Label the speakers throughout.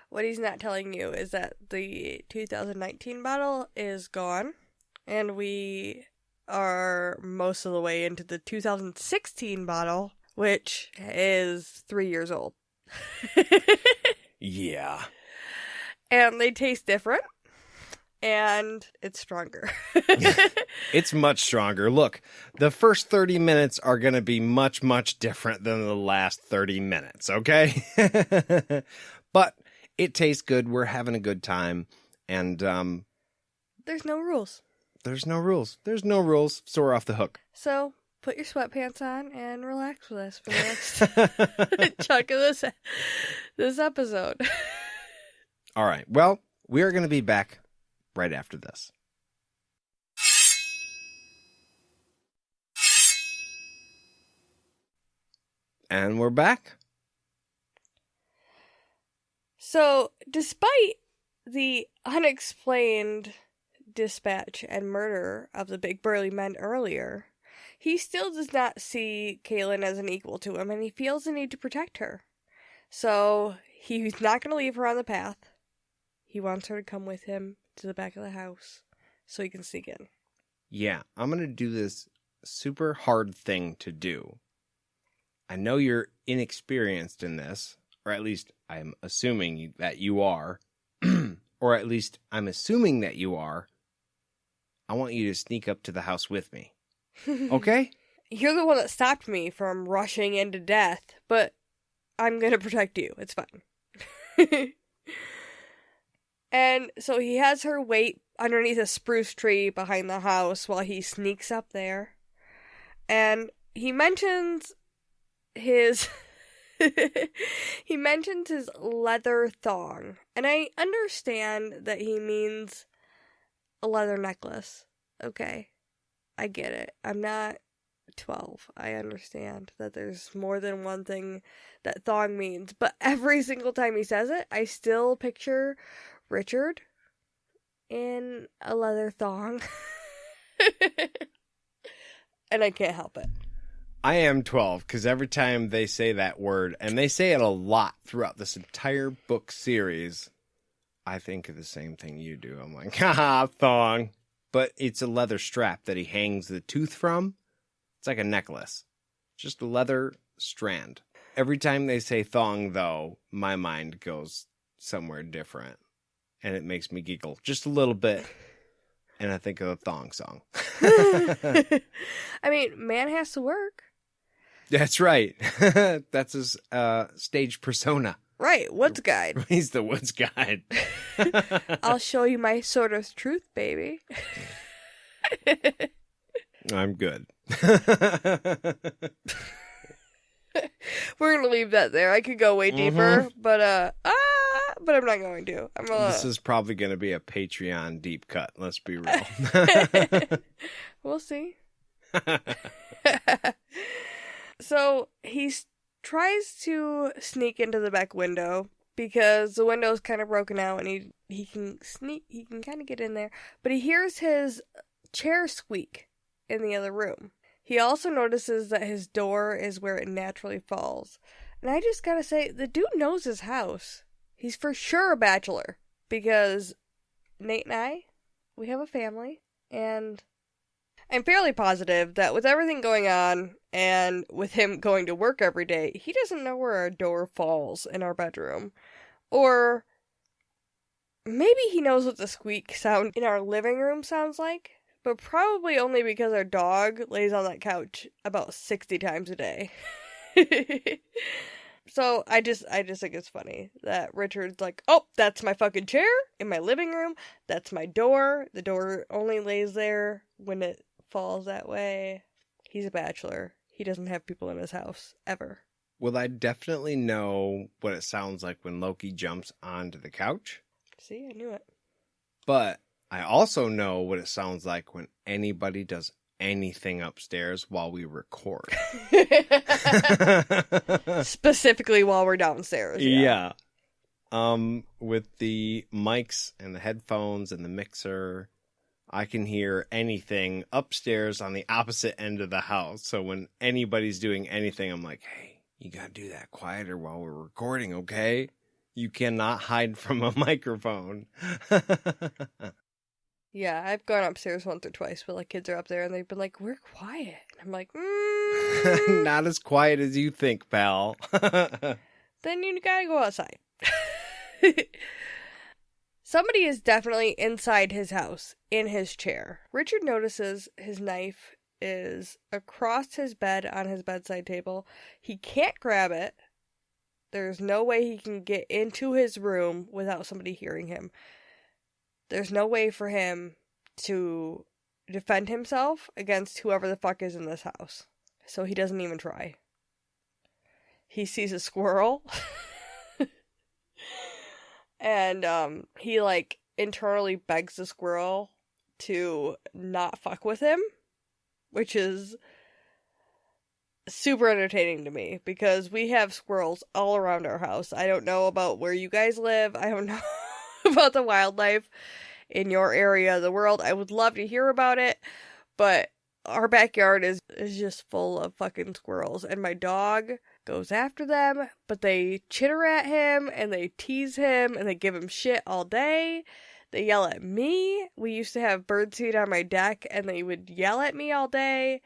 Speaker 1: What he's not telling you is that the 2019 bottle is gone, and we are most of the way into the 2016 bottle, which is 3 years old.
Speaker 2: Yeah.
Speaker 1: And they taste different, and it's stronger.
Speaker 2: It's much stronger. Look, the first 30 minutes are going to be much, much different than the last 30 minutes, okay? But it tastes good. We're having a good time. And
Speaker 1: There's no rules.
Speaker 2: there's no rules. There's no rules, so we're off the hook.
Speaker 1: So put your sweatpants on and relax with us for the next chunk of this episode.
Speaker 2: All right. Well, we are going to be back right after this. And we're back.
Speaker 1: So, despite the unexplained dispatch and murder of the big burly men earlier, he still does not see Kahlan as an equal to him, and he feels the need to protect her. So, he's not going to leave her on the path. He wants her to come with him to the back of the house so he can sneak in.
Speaker 2: Yeah, I'm going to do this super hard thing to do. I know you're inexperienced in this, or at least I'm assuming that you are, or at least I'm assuming that you are. I want you to sneak up to the house with me. Okay?
Speaker 1: You're the one that stopped me from rushing into death, but I'm going to protect you. It's fine. And so he has her wait underneath a spruce tree behind the house while he sneaks up there. And he mentions his leather thong. And I understand that he means a leather necklace. Okay. I get it. I'm not 12. I understand that there's more than one thing that thong means. But every single time he says it, I still picture Richard in a leather thong. And I can't help it.
Speaker 2: I am 12 because every time they say that word, and they say it a lot throughout this entire book series, I think of the same thing you do. I'm like, haha, thong. But it's a leather strap that he hangs the tooth from. It's like a necklace. Just a leather strand. Every time they say thong, though, my mind goes somewhere different. And it makes me giggle just a little bit. And I think of a thong song.
Speaker 1: I mean, man has to work.
Speaker 2: That's right. That's his stage persona.
Speaker 1: Right, woods guide.
Speaker 2: He's the woods guide.
Speaker 1: I'll show you my sort of truth, baby.
Speaker 2: I'm good.
Speaker 1: We're going to leave that there. I could go way deeper, but I'm not going to.
Speaker 2: This is probably going to be a Patreon deep cut. Let's be real.
Speaker 1: We'll see. So he tries to sneak into the back window because the window is kind of broken out, and he can kind of get in there, but he hears his chair squeak in the other room. He also notices that his door is where it naturally falls. And I just gotta say, the dude knows his house. He's for sure a bachelor. Because Nate and I, we have a family. And I'm fairly positive that with everything going on, and with him going to work every day, he doesn't know where our door falls in our bedroom. Or maybe he knows what the squeak sound in our living room sounds like. But probably only because our dog lays on that couch about 60 times a day. So I just think it's funny that Richard's like, oh, that's my fucking chair in my living room. That's my door. The door only lays there when it falls that way. He's a bachelor. He doesn't have people in his house, ever.
Speaker 2: Well, I definitely know what it sounds like when Loki jumps onto the couch.
Speaker 1: See, I knew it.
Speaker 2: But I also know what it sounds like when anybody does anything upstairs while we record.
Speaker 1: Specifically while we're downstairs.
Speaker 2: Yeah. With the mics and the headphones and the mixer, I can hear anything upstairs on the opposite end of the house. So when anybody's doing anything, I'm like, hey, you gotta do that quieter while we're recording, okay? You cannot hide from a microphone.
Speaker 1: Yeah, I've gone upstairs once or twice where like kids are up there and they've been like, "We're quiet." And I'm like,
Speaker 2: Not as quiet as you think, pal.
Speaker 1: Then you gotta go outside. Somebody is definitely inside his house, in his chair. Richard notices his knife is across his bed on his bedside table. He can't grab it. There's no way he can get into his room without somebody hearing him. There's no way for him to defend himself against whoever the fuck is in this house. So he doesn't even try. He sees a squirrel. And he like internally begs the squirrel to not fuck with him, which is super entertaining to me because we have squirrels all around our house. I don't know about where you guys live. I don't know about the wildlife in your area of the world. I would love to hear about it, but our backyard is just full of fucking squirrels, and my dog goes after them, but they chitter at him and they tease him and they give him shit all day. They yell at me. We used to have birdseed on my deck and they would yell at me all day.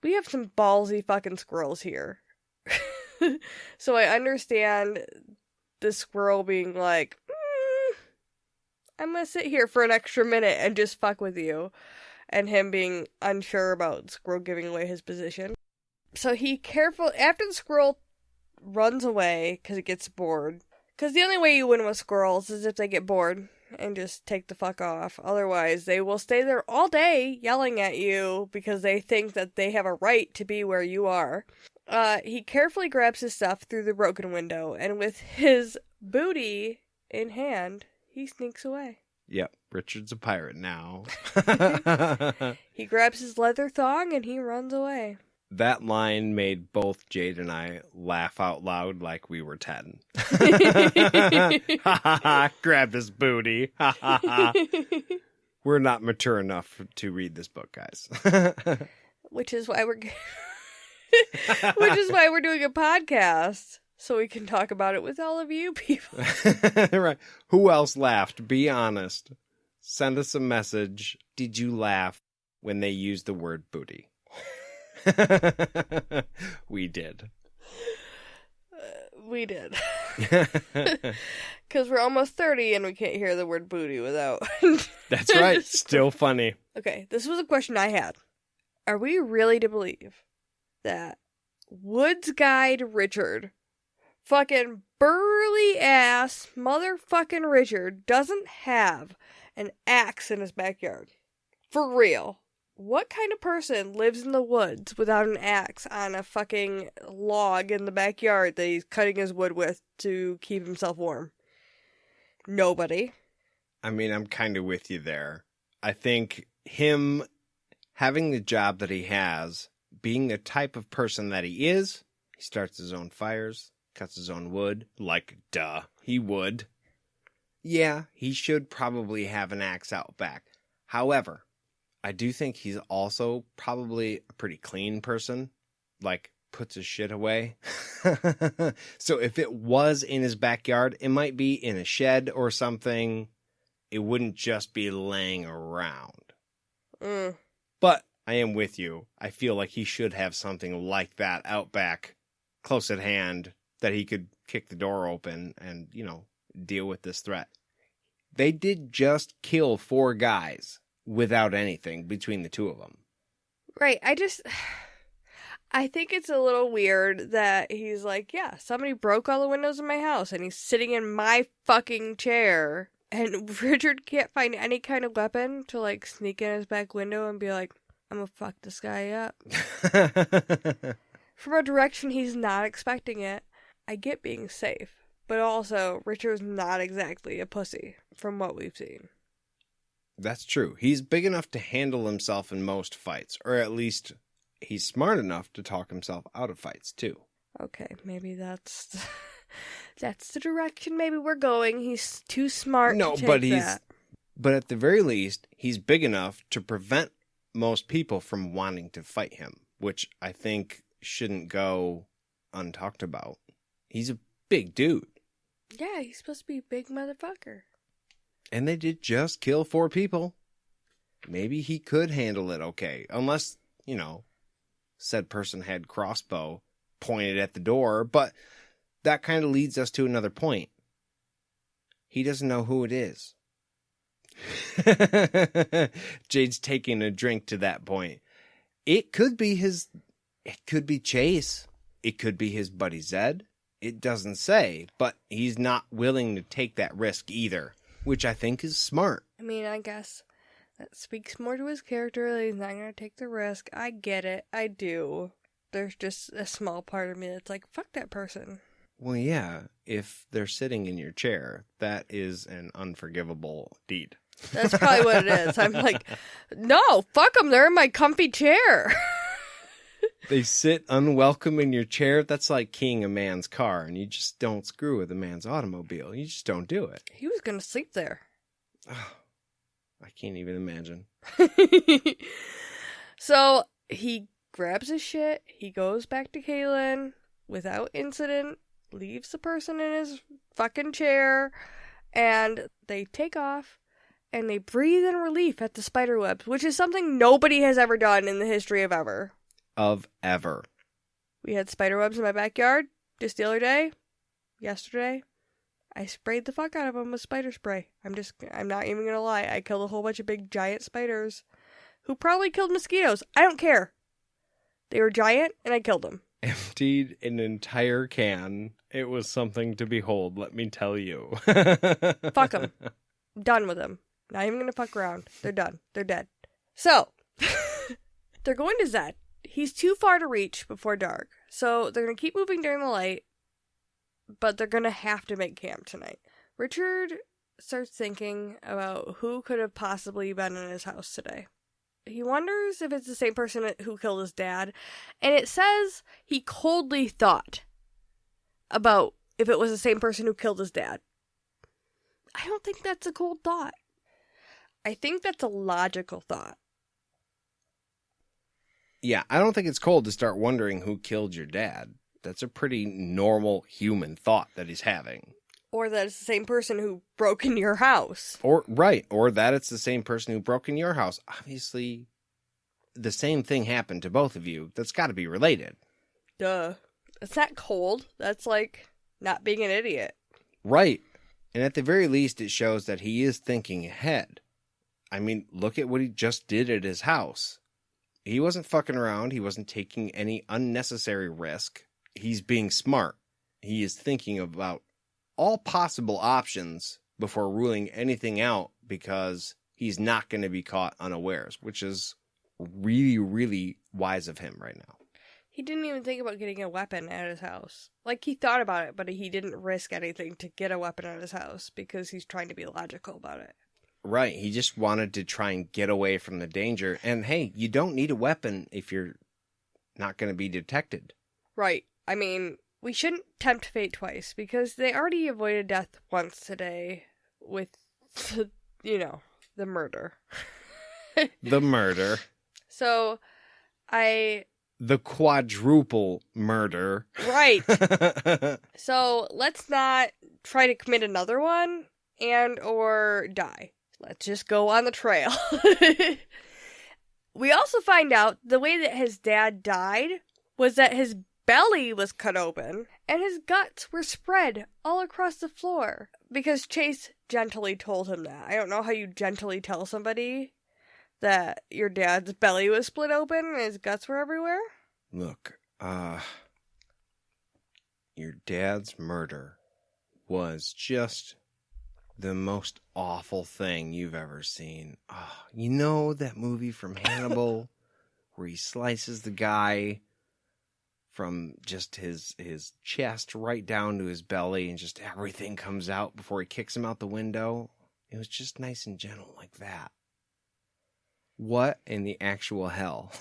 Speaker 1: We have some ballsy fucking squirrels here. So I understand the squirrel being like, I'm gonna sit here for an extra minute and just fuck with you. And him being unsure about the squirrel giving away his position. So after the squirrel runs away because it gets bored. Because the only way you win with squirrels is if they get bored and just take the fuck off. Otherwise, they will stay there all day yelling at you because they think that they have a right to be where you are. He carefully grabs his stuff through the broken window, and with his booty in hand, he sneaks away.
Speaker 2: Yep, Richard's a pirate now.
Speaker 1: He grabs his leather thong and he runs away.
Speaker 2: That line made both Jade and I laugh out loud like we were 10. Grab his booty. We're not mature enough to read this book, guys.
Speaker 1: Which is why we're doing a podcast. So we can talk about it with all of you people.
Speaker 2: Right. Who else laughed? Be honest. Send us a message. Did you laugh when they used the word booty? We did.
Speaker 1: We did. Because we're almost 30 and we can't hear the word booty without...
Speaker 2: That's right. Still funny.
Speaker 1: Okay, this was a question I had. Are we really to believe that Woods Guide Richard... fucking burly ass motherfucking Richard doesn't have an axe in his backyard? For real. What kind of person lives in the woods without an axe on a fucking log in the backyard that he's cutting his wood with to keep himself warm? Nobody.
Speaker 2: I mean, I'm kind of with you there. I think him having the job that he has, being the type of person that he is, he starts his own fires, cuts his own wood, like, duh, he would. Yeah, he should probably have an axe out back. However, I do think he's also probably a pretty clean person, like, puts his shit away. So if it was in his backyard, it might be in a shed or something. It wouldn't just be laying around. But I am with you. I feel like he should have something like that out back, close at hand, that he could kick the door open and, deal with this threat. They did just kill 4 guys without anything between the two of them.
Speaker 1: Right. I think it's a little weird that he's like, yeah, somebody broke all the windows in my house and he's sitting in my fucking chair. And Richard can't find any kind of weapon to like sneak in his back window and be like, I'm gonna fuck this guy up. From a direction he's not expecting it. I get being safe, but also Richard's not exactly a pussy from what we've seen.
Speaker 2: That's true. He's big enough to handle himself in most fights, or at least he's smart enough to talk himself out of fights too.
Speaker 1: Okay, maybe that's the direction maybe we're going. He's too smart to take that.
Speaker 2: But at the very least, he's big enough to prevent most people from wanting to fight him, which I think shouldn't go untalked about. He's a big dude.
Speaker 1: Yeah, he's supposed to be a big motherfucker.
Speaker 2: And they did just kill 4 people. Maybe he could handle it okay. Unless, said person had crossbow pointed at the door. But that kind of leads us to another point. He doesn't know who it is. Jade's taking a drink to that point. It could be Chase. It could be his buddy Zed. It doesn't say, but he's not willing to take that risk either, which I think is smart.
Speaker 1: I mean, I guess that speaks more to his character. He's not going to take the risk. I get it. I do. There's just a small part of me that's like, fuck that person.
Speaker 2: Well, yeah, if they're sitting in your chair, that is an unforgivable deed.
Speaker 1: That's probably what it is. I'm like, no, fuck them. They're in my comfy chair.
Speaker 2: They sit unwelcome in your chair. That's like keying a man's car, and you just don't screw with a man's automobile. You just don't do it.
Speaker 1: He was going to sleep there.
Speaker 2: Oh, I can't even imagine.
Speaker 1: So he grabs his shit. He goes back to Kahlan without incident, leaves the person in his fucking chair, and they take off. And they breathe in relief at the spider webs, which is something nobody has ever done in the history of ever.
Speaker 2: Of ever.
Speaker 1: We had spider webs in my backyard just the other day. Yesterday. I sprayed the fuck out of them with spider spray. I'm not even gonna lie. I killed a whole bunch of big giant spiders who probably killed mosquitoes. I don't care. They were giant and I killed them.
Speaker 2: Emptied an entire can. It was something to behold, let me tell you.
Speaker 1: Fuck them. Done with them. Not even gonna fuck around. They're done. They're dead. So, they're going to Zed. He's too far to reach before dark. So, they're gonna keep moving during the light. But they're gonna have to make camp tonight. Richard starts thinking about who could have possibly been in his house today. He wonders if it's the same person who killed his dad. And it says he coldly thought about if it was the same person who killed his dad. I don't think that's a cold thought. I think that's a logical thought.
Speaker 2: Yeah, I don't think it's cold to start wondering who killed your dad. That's a pretty normal human thought that he's having.
Speaker 1: Or that it's the same person who broke in your house.
Speaker 2: Or that it's the same person who broke in your house. Obviously, the same thing happened to both of you. That's got to be related.
Speaker 1: Duh. It's not cold. That's like not being an idiot.
Speaker 2: Right. And at the very least, it shows that he is thinking ahead. I mean, look at what he just did at his house. He wasn't fucking around. He wasn't taking any unnecessary risk. He's being smart. He is thinking about all possible options before ruling anything out because he's not going to be caught unawares, which is really, really wise of him right now.
Speaker 1: He didn't even think about getting a weapon at his house. Like, he thought about it, but he didn't risk anything to get a weapon at his house because he's trying to be logical about it.
Speaker 2: Right. He just wanted to try and get away from the danger. And hey, you don't need a weapon if you're not going to be detected.
Speaker 1: Right. I mean, we shouldn't tempt fate twice because they already avoided death once today with, the murder.
Speaker 2: The murder.
Speaker 1: So,
Speaker 2: The quadruple murder.
Speaker 1: Right. So, let's not try to commit another one and or die. Let's just go on the trail. We also find out the way that his dad died was that his belly was cut open and his guts were spread all across the floor because Chase gently told him that. I don't know how you gently tell somebody that your dad's belly was split open and his guts were everywhere.
Speaker 2: Look, your dad's murder was just the most awful thing you've ever seen. Oh, you know that movie from Hannibal where he slices the guy from just his chest right down to his belly and just everything comes out before he kicks him out the window? It was just nice and gentle like that. What in the actual hell?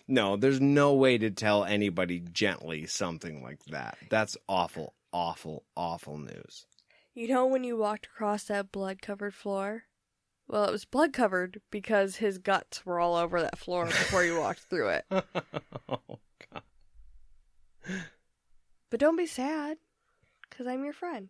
Speaker 2: No, there's no way to tell anybody gently something like that. That's awful, awful, awful news.
Speaker 1: You know when you walked across that blood-covered floor? Well, it was blood-covered because his guts were all over that floor before you walked through it.
Speaker 2: Oh, God.
Speaker 1: But don't be sad, Because I'm your friend.